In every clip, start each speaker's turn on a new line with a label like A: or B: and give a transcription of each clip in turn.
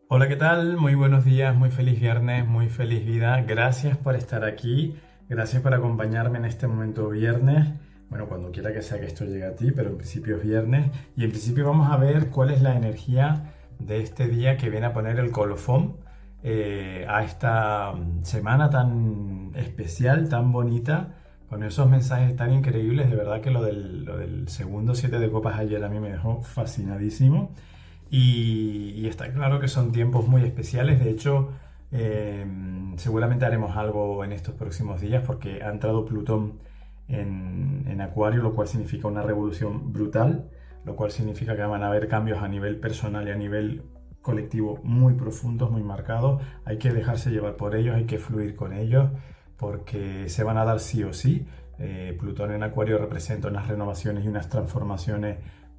A: Hola, ¿qué tal? Muy buenos días, muy feliz viernes, muy feliz vida. Gracias por estar aquí, gracias por acompañarme en este momento viernes. Bueno, cuando quiera que sea que esto llegue a ti, pero en principio es viernes. Y en principio vamos a ver cuál es la energía de este día que viene a poner el colofón a esta semana tan especial, tan bonita, con esos mensajes tan increíbles. De verdad que lo del segundo 7 de copas ayer a mí me dejó fascinadísimo. Y está claro que son tiempos muy especiales. De hecho, seguramente haremos algo en estos próximos días porque ha entrado Plutón en Acuario, lo cual significa una revolución brutal, lo cual significa que van a haber cambios a nivel personal y a nivel colectivo muy profundos, muy marcados. Hay que dejarse llevar por ellos, hay que fluir con ellos porque se van a dar sí o sí. Plutón en Acuario representa unas renovaciones y unas transformaciones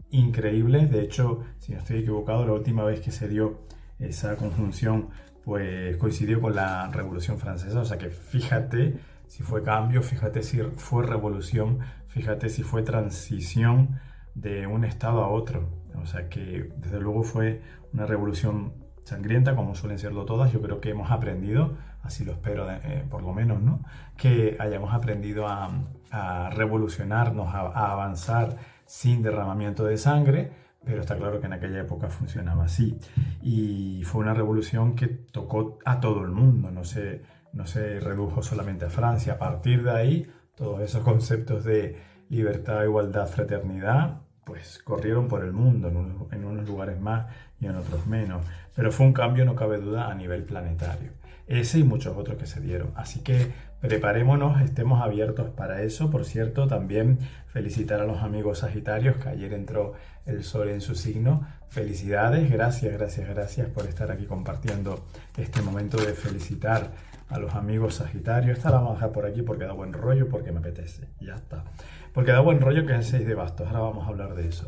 A: increíbles. De hecho, si no estoy equivocado, la última vez que se dio esa conjunción pues coincidió con la Revolución Francesa. O sea que fíjate si fue cambio, fíjate si fue revolución, fíjate si fue transición de un estado a otro. O sea que desde luego fue una revolución sangrienta, como suelen serlo todas. Yo creo que hemos aprendido, así lo espero por lo menos, ¿no? Que hayamos aprendido a revolucionarnos, a avanzar sin derramamiento de sangre, pero está claro que en aquella época funcionaba así. Y fue una revolución que tocó a todo el mundo, no se redujo solamente a Francia. A partir de ahí, todos esos conceptos de libertad, igualdad, fraternidad, pues corrieron por el mundo, en unos lugares más y en otros menos. Pero fue un cambio, no cabe duda, a nivel planetario. Ese y muchos otros que se dieron. Así que preparémonos, estemos abiertos para eso. Por cierto, también felicitar a los amigos Sagitarios, que ayer entró el sol en su signo. Felicidades, gracias, gracias, gracias por estar aquí compartiendo este momento de felicitar a los amigos Sagitarios. Esta la vamos a dejar por aquí porque da buen rollo, porque me apetece. Ya está. Porque da buen rollo, que es el 6 de bastos. Ahora vamos a hablar de eso.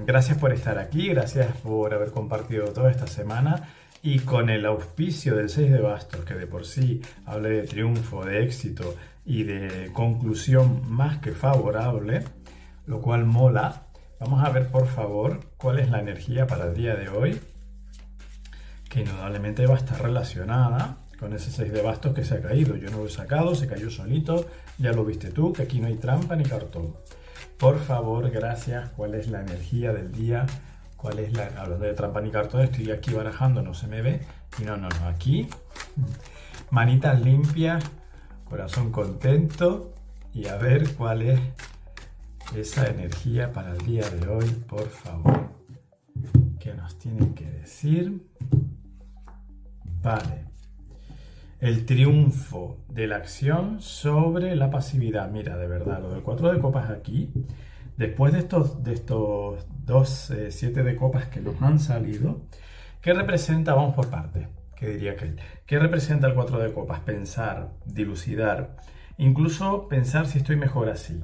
A: Gracias por estar aquí, gracias por haber compartido toda esta semana. Y con el auspicio del 6 de bastos, que de por sí habla de triunfo, de éxito y de conclusión más que favorable, lo cual mola, vamos a ver por favor cuál es la energía para el día de hoy, que indudablemente va a estar relacionada con ese 6 de bastos que se ha caído. Yo no lo he sacado, se cayó solito, ya lo viste tú, que aquí no hay trampa ni cartón. Por favor, gracias, ¿cuál es la energía del día? ¿Cuál es la...? Hablando de trampa ni cartón, estoy aquí barajando, no se me ve. Y no, aquí. Manitas limpias, corazón contento. Y a ver cuál es esa energía para el día de hoy, por favor. ¿Qué nos tienen que decir? Vale. El triunfo de la acción sobre la pasividad. Mira, de verdad, lo del 4 de copas aquí, después de estos dos 7 de copas que nos han salido, ¿qué representa? Vamos por partes, ¿qué diría aquel? ¿Qué representa el 4 de copas? Pensar, dilucidar, incluso pensar si estoy mejor así.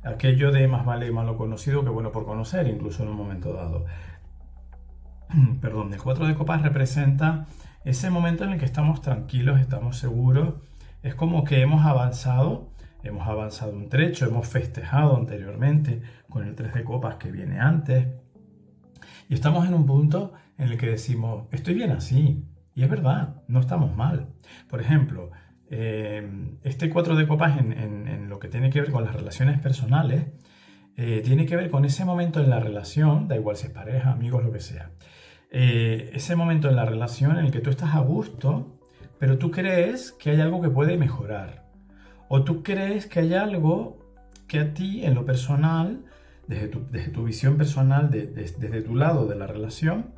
A: Aquello de más vale malo conocido que bueno por conocer, incluso en un momento dado. Perdón, el 4 de copas representa ese momento en el que estamos tranquilos, estamos seguros. Es como que hemos avanzado un trecho, hemos festejado anteriormente con el 3 de copas que viene antes. Y estamos en un punto en el que decimos, estoy bien así. Y es verdad, no estamos mal. Por ejemplo, este 4 de copas en lo que tiene que ver con las relaciones personales, tiene que ver con ese momento en la relación, da igual si es pareja, amigos, lo que sea. Ese momento en la relación en el que tú estás a gusto, pero tú crees que hay algo que puede mejorar. O tú crees que hay algo que a ti, en lo personal, desde tu visión personal, desde tu lado de la relación,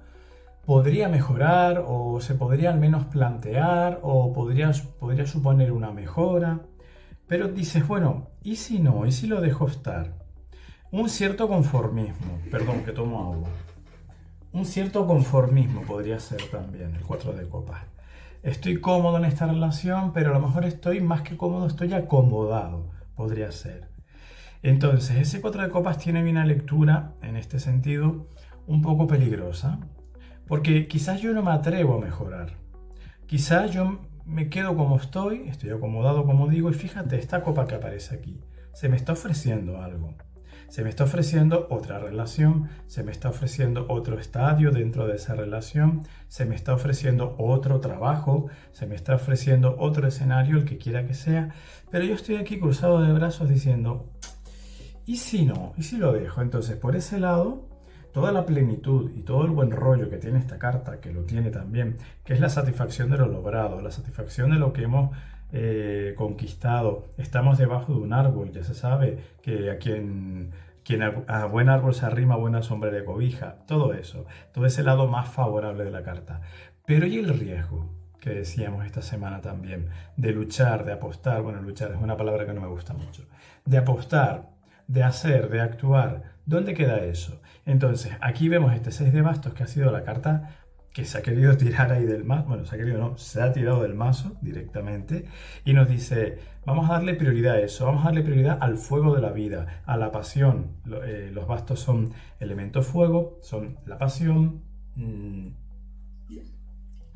A: podría mejorar o se podría al menos plantear o podría suponer una mejora. Pero dices, bueno, ¿y si no? ¿Y si lo dejo estar? Un cierto conformismo, perdón, que tomo agua. Un cierto conformismo podría ser también el 4 de copas. Estoy cómodo en esta relación, pero a lo mejor estoy más que cómodo, estoy acomodado, podría ser. Entonces, ese 4 de copas tiene una lectura, en este sentido, un poco peligrosa, porque quizás yo no me atrevo a mejorar. Quizás yo me quedo como estoy acomodado, como digo, y fíjate, esta copa que aparece aquí, se me está ofreciendo algo. Se me está ofreciendo otra relación, se me está ofreciendo otro estadio dentro de esa relación, se me está ofreciendo otro trabajo, se me está ofreciendo otro escenario, el que quiera que sea, pero yo estoy aquí cruzado de brazos diciendo, ¿y si no? ¿Y si lo dejo? Entonces, por ese lado, toda la plenitud y todo el buen rollo que tiene esta carta, que lo tiene también, que es la satisfacción de lo logrado, la satisfacción de lo que hemos conquistado. Estamos debajo de un árbol, ya se sabe que quien a buen árbol se arrima, a buena sombra le cobija. Todo eso, todo ese lado más favorable de la carta. Pero ¿y el riesgo? Que decíamos esta semana también, de luchar, de apostar, bueno, luchar es una palabra que no me gusta mucho, de apostar, de hacer, de actuar. ¿Dónde queda eso? Entonces, aquí vemos este 6 de bastos, que ha sido la carta que se ha querido tirar ahí del mazo, bueno, se ha querido no, se ha tirado del mazo directamente, y nos dice, vamos a darle prioridad a eso, vamos a darle prioridad al fuego de la vida, a la pasión. Los bastos son elemento fuego, son la pasión,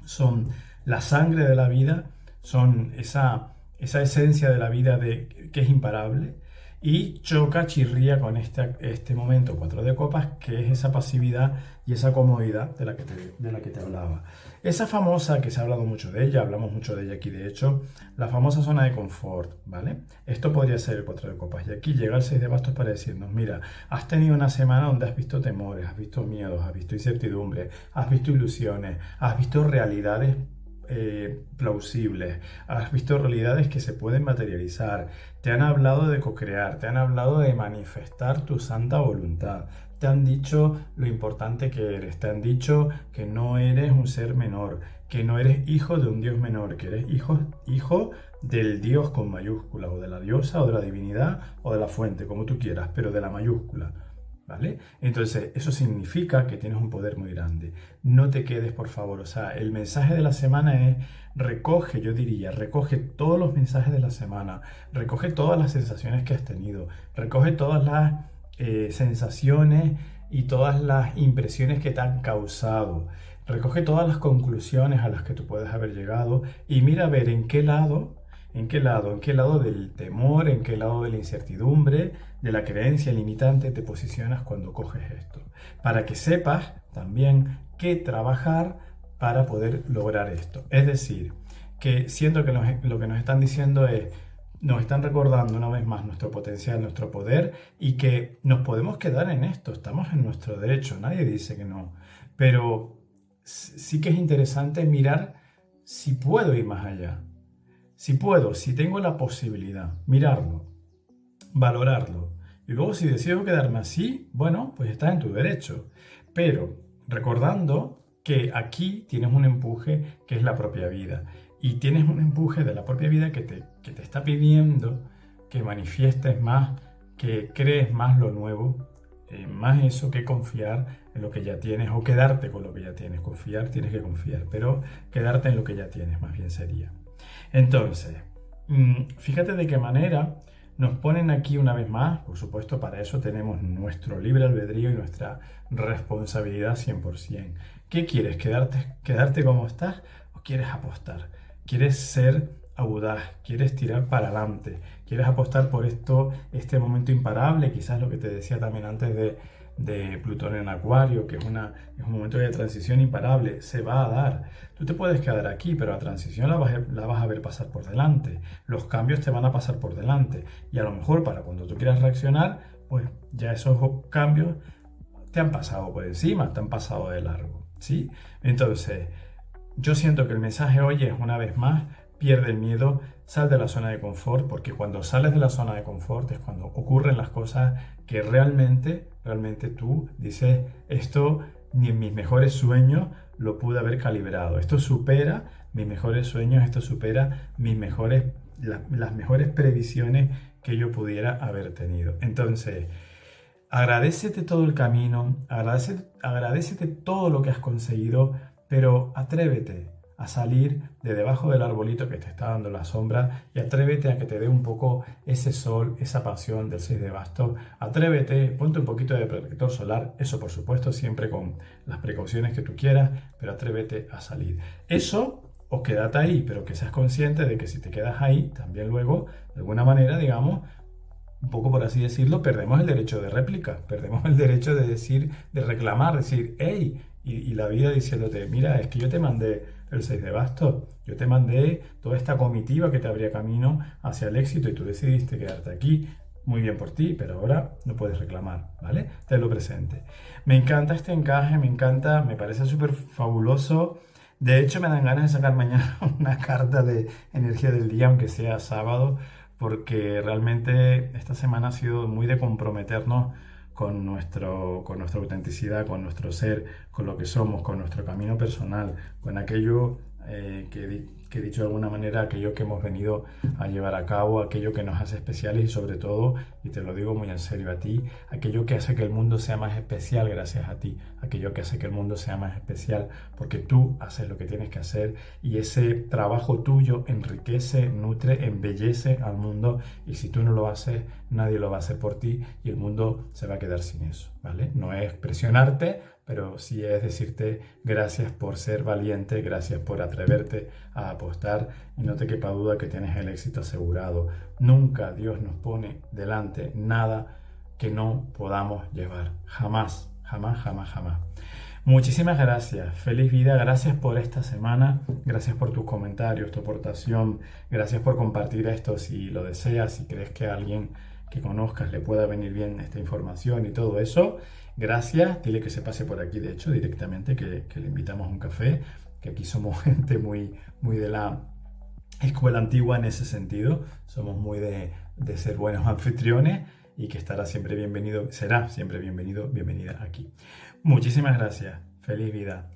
A: son la sangre de la vida, son esa esencia de la vida que es imparable, y choca, chirría con este momento 4 de copas, que es esa pasividad y esa comodidad de la que te hablaba. Esa famosa, que se ha hablado mucho de ella, hablamos mucho de ella aquí de hecho, la famosa zona de confort, ¿vale? Esto podría ser el 4 de copas, y aquí llega el 6 de bastos para decirnos, mira, has tenido una semana donde has visto temores, has visto miedos, has visto incertidumbre, has visto ilusiones, has visto realidades plausibles, has visto realidades que se pueden materializar, te han hablado de co-crear, te han hablado de manifestar tu santa voluntad, te han dicho lo importante que eres, te han dicho que no eres un ser menor, que no eres hijo de un Dios menor, que eres hijo del Dios con mayúscula, o de la diosa, o de la divinidad, o de la fuente, como tú quieras, pero de la mayúscula. ¿Vale? Entonces, eso significa que tienes un poder muy grande. No te quedes, por favor. O sea, el mensaje de la semana es, recoge, yo diría, recoge todos los mensajes de la semana, recoge todas las sensaciones que has tenido, recoge todas las sensaciones y todas las impresiones que te han causado, recoge todas las conclusiones a las que tú puedes haber llegado y mira a ver en qué lado del temor, en qué lado de la incertidumbre, de la creencia limitante te posicionas cuando coges esto. Para que sepas también qué trabajar para poder lograr esto. Es decir, que siento que lo que nos están diciendo es, nos están recordando una vez más nuestro potencial, nuestro poder, y que nos podemos quedar en esto, estamos en nuestro derecho, nadie dice que no. Pero sí que es interesante mirar si puedo ir más allá. Si puedo, si tengo la posibilidad, mirarlo, valorarlo. Y luego si decido quedarme así, bueno, pues estás en tu derecho. Pero recordando que aquí tienes un empuje que es la propia vida. Y tienes un empuje de la propia vida que te está pidiendo que manifiestes más, que crees más lo nuevo, más eso que confiar en lo que ya tienes o quedarte con lo que ya tienes. Confiar, tienes que confiar, pero quedarte en lo que ya tienes más bien sería. Entonces, fíjate de qué manera nos ponen aquí una vez más. Por supuesto, para eso tenemos nuestro libre albedrío y nuestra responsabilidad 100%. ¿Qué quieres? ¿Quedarte como estás o quieres apostar? ¿Quieres ser audaz? ¿Quieres tirar para adelante? ¿Quieres apostar por este momento imparable? Quizás lo que te decía también antes de Plutón en Acuario, que es un momento de transición imparable, se va a dar. Tú te puedes quedar aquí, pero la transición la vas a ver pasar por delante. Los cambios te van a pasar por delante. Y a lo mejor para cuando tú quieras reaccionar, pues ya esos cambios te han pasado por encima, te han pasado de largo, ¿sí? Entonces, yo siento que el mensaje hoy es, una vez más, pierde el miedo, sal de la zona de confort, porque cuando sales de la zona de confort es cuando ocurren las cosas que realmente tú dices, esto ni en mis mejores sueños lo pude haber calibrado, esto supera mis mejores sueños, esto supera las mejores previsiones que yo pudiera haber tenido. Entonces, agradécete todo el camino, agradécete todo lo que has conseguido, pero atrévete a salir de debajo del arbolito que te está dando la sombra y atrévete a que te dé un poco ese sol, esa pasión del 6 de bastos. Atrévete, ponte un poquito de protector solar, eso por supuesto siempre con las precauciones que tú quieras, pero atrévete a salir. Eso, o quédate ahí, pero que seas consciente de que si te quedas ahí, también luego, de alguna manera, digamos, un poco por así decirlo, perdemos el derecho de réplica, perdemos el derecho de decir, de reclamar, decir, hey, y la vida diciéndote, mira, es que yo te mandé el 6 de bastos, yo te mandé toda esta comitiva que te abría camino hacia el éxito y tú decidiste quedarte aquí. Muy bien por ti, pero ahora no puedes reclamar, ¿vale? Tenlo presente. Me encanta este encaje, me encanta, me parece súper fabuloso. De hecho, me dan ganas de sacar mañana una carta de energía del día, aunque sea sábado, porque realmente esta semana ha sido muy de comprometernos con nuestra autenticidad, con nuestro ser, con lo que somos, con nuestro camino personal, con aquello que he dicho de alguna manera, aquello que hemos venido a llevar a cabo, aquello que nos hace especiales y sobre todo, y te lo digo muy en serio a ti, aquello que hace que el mundo sea más especial gracias a ti, aquello que hace que el mundo sea más especial porque tú haces lo que tienes que hacer y ese trabajo tuyo enriquece, nutre, embellece al mundo y si tú no lo haces, nadie lo va a hacer por ti y el mundo se va a quedar sin eso, ¿vale? No es presionarte, pero sí es decirte gracias por ser valiente, gracias por atreverte a apostar y no te quepa duda que tienes el éxito asegurado. Nunca Dios nos pone delante nada que no podamos llevar. Jamás, jamás, jamás, jamás. Muchísimas gracias, feliz vida, gracias por esta semana, gracias por tus comentarios, tu aportación, gracias por compartir esto si lo deseas, si crees que a alguien que conozcas le pueda venir bien esta información y todo eso. Gracias, dile que se pase por aquí, de hecho, directamente, que le invitamos a un café, que aquí somos gente muy, muy de la escuela antigua en ese sentido, somos muy de ser buenos anfitriones y que estará siempre bienvenido, será siempre bienvenido, bienvenida aquí. Muchísimas gracias, feliz vida.